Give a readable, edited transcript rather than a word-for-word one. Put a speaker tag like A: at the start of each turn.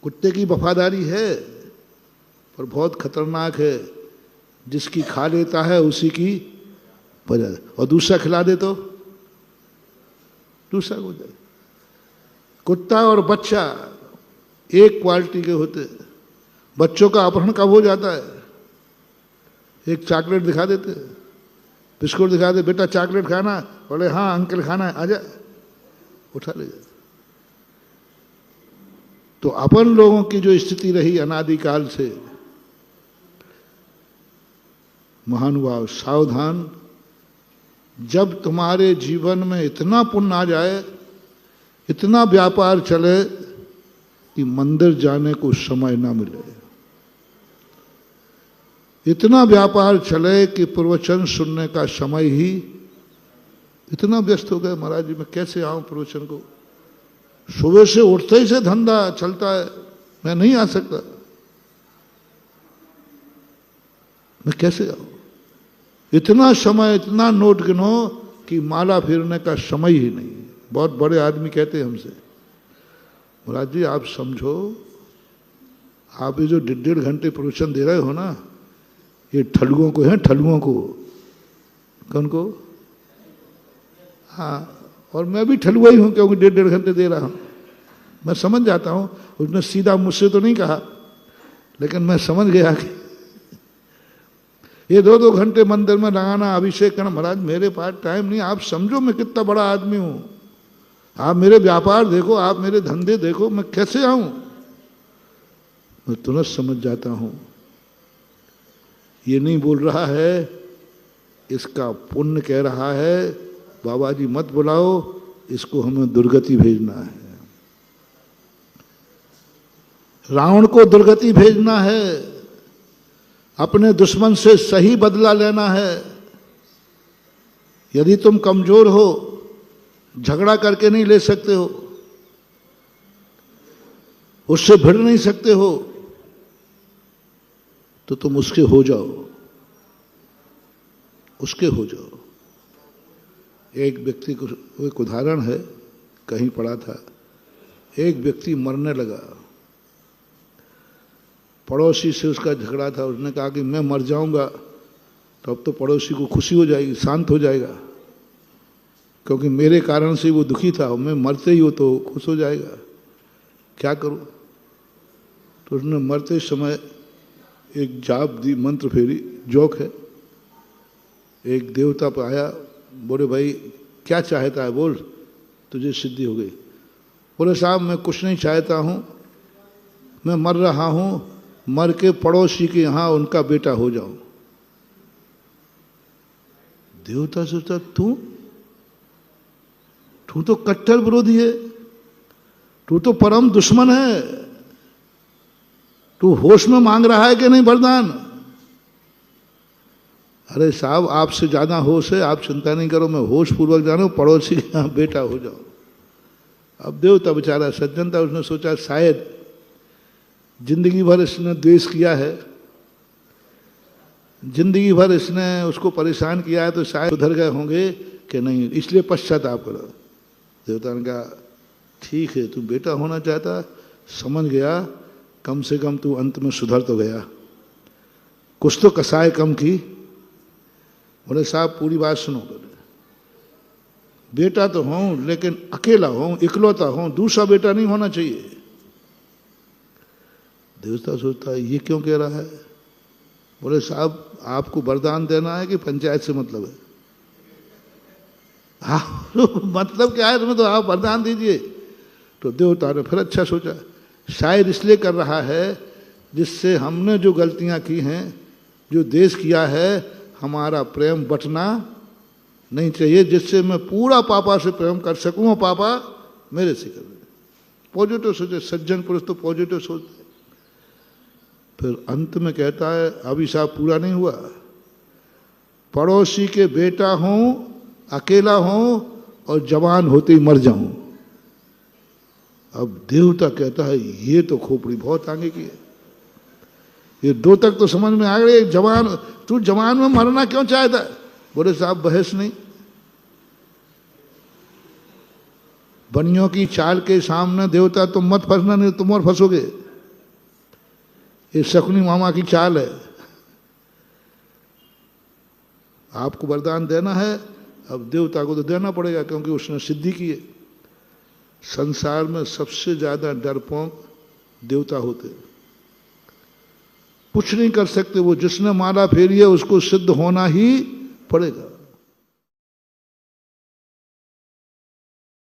A: कुत्ते की वफादारी है पर बहुत खतरनाक है, जिसकी खा लेता है उसी की वजह, और दूसरा खिला दे तो दूसरा को दे। कुत्ता और बच्चा एक क्वालिटी के होते। बच्चों का अपहरण कब हो जाता है? एक चॉकलेट दिखा देते, बिस्कुट दिखा दे, बेटा चॉकलेट खाना, बोले हाँ अंकल खाना है, आजा, उठा ले जाते। तो अपन लोगों की जो स्थिति रही अनादिकाल से, महानुभाव सावधान, जब तुम्हारे जीवन में इतना पुण्य आ जाए, इतना व्यापार चले कि मंदिर जाने को समय ना मिले, इतना व्यापार चले कि प्रवचन सुनने का समय ही, इतना व्यस्त हो गए महाराज जी मैं कैसे आऊं प्रवचन को, सुबह से उठते ही से धंधा चलता है, मैं नहीं आ सकता, मैं कैसे आऊं? इतना समय, इतना नोट गिनो कि माला फेरने का समय ही नहीं। बहुत बड़े आदमी कहते हैं हमसे, महाराज जी आप समझो, आप ये जो 1.5 घंटे प्रवचन दे रहे हो ना, ये ठलुओं को है, ठलुओं को। कौन को? हाँ, और मैं भी ठलुआ ही हूं क्योंकि 1.5 घंटे दे रहा हूं। मैं समझ जाता हूं, उसने सीधा मुझसे तो नहीं कहा, लेकिन मैं समझ गया कि ये 2-2 घंटे मंदिर में लगाना, अभिषेक करना, महाराज मेरे पास टाइम नहीं। आप समझो मैं कितना बड़ा आदमी हूं, आप मेरे व्यापार देखो, आप मेरे धंधे देखो, मैं कैसे आऊं? मैं तुरंत समझ जाता हूं ये नहीं बोल रहा है, इसका पुण्य कह रहा है, बाबा जी मत बुलाओ, इसको हमें दुर्गति भेजना है, रावण को दुर्गति भेजना है, अपने दुश्मन से सही बदला लेना है। यदि तुम कमजोर हो, झगड़ा करके नहीं ले सकते हो, उससे भिड़ नहीं सकते हो, तो तुम उसके हो जाओ, उसके हो जाओ। एक व्यक्ति को, एक उदाहरण है, कहीं पढ़ा था, एक व्यक्ति मरने लगा, पड़ोसी से उसका झगड़ा था, उसने कहा कि मैं मर जाऊंगा तो अब तो पड़ोसी को खुशी हो जाएगी, शांत हो जाएगा, क्योंकि मेरे कारण से वो दुखी था, मैं मरते ही हो तो खुश हो जाएगा, क्या करूं? तो उसने मरते समय एक जाप दी, मंत्र फेरी, जोक है। एक देवता पर आया, बोले भाई क्या चाहता है, बोल तुझे सिद्धि हो गई। बोले साहब मैं कुछ नहीं चाहता हूं, मैं मर रहा हूं, मर के पड़ोसी के यहां उनका बेटा हो जाऊं। देवता सोचता तू तो कट्टर विरोधी है, तू तो परम दुश्मन है, तू होश में मांग रहा है कि नहीं वरदान? अरे साहब आपसे ज्यादा होश है, आप चिंता नहीं करो, मैं होश पूर्वक जानो, पड़ोसी के यहां बेटा हो जाओ। अब देवता बेचारा सज्जन था, उसने सोचा शायद जिंदगी भर इसने द्वेष किया है, जिंदगी भर इसने उसको परेशान किया है, तो शायद उधर गए होंगे कि नहीं, इसलिए पश्चाताप करो। देवता ने कहा ठीक है, तू बेटा होना चाहता, समझ गया, कम से कम तू अंत में सुधर तो गया, कुछ तो कसाय कम की। बोले साहब पूरी बात सुनो, बेटा तो हूं लेकिन अकेला हूं, इकलौता हूं, दूसरा बेटा नहीं होना चाहिए। देवता सोचता है ये क्यों कह रहा है? बोले साहब आपको वरदान देना है कि पंचायत से मतलब है? हाँ मतलब क्या है तुम्हें, तो आप वरदान दीजिए। तो देवता ने फिर अच्छा सोचा, शायद इसलिए कर रहा है जिससे हमने जो गलतियां की हैं, जो देश किया है, हमारा प्रेम बटना नहीं चाहिए, जिससे मैं पूरा पापा से प्रेम कर सकूं और पापा मेरे से कर। पॉजिटिव सोचे, सज्जन पुरुष तो पॉजिटिव सोचते। फिर अंत में कहता है अभिशाप पूरा नहीं हुआ, पड़ोसी के बेटा हूं, अकेला हूं और जवान होते ही मर जाऊं। अब देवता कहता है ये तो खोपड़ी बहुत आगे की है, ये 2 तक तो समझ में आ गई, जवान, तू जवान में मरना क्यों चाहता है? बोले साहब बहस नहीं, बनियों की चाल के सामने देवता तुम मत फंसना, नहीं तुम और फंसोगे। ये शकुनी मामा की चाल है। आपको वरदान देना है, अब देवता को तो देना पड़ेगा क्योंकि उसने सिद्धि की है। संसार में सबसे ज्यादा डरपोक देवता होते, कुछ नहीं कर सकते वो। जिसने माला फेरी है उसको सिद्ध होना ही पड़ेगा।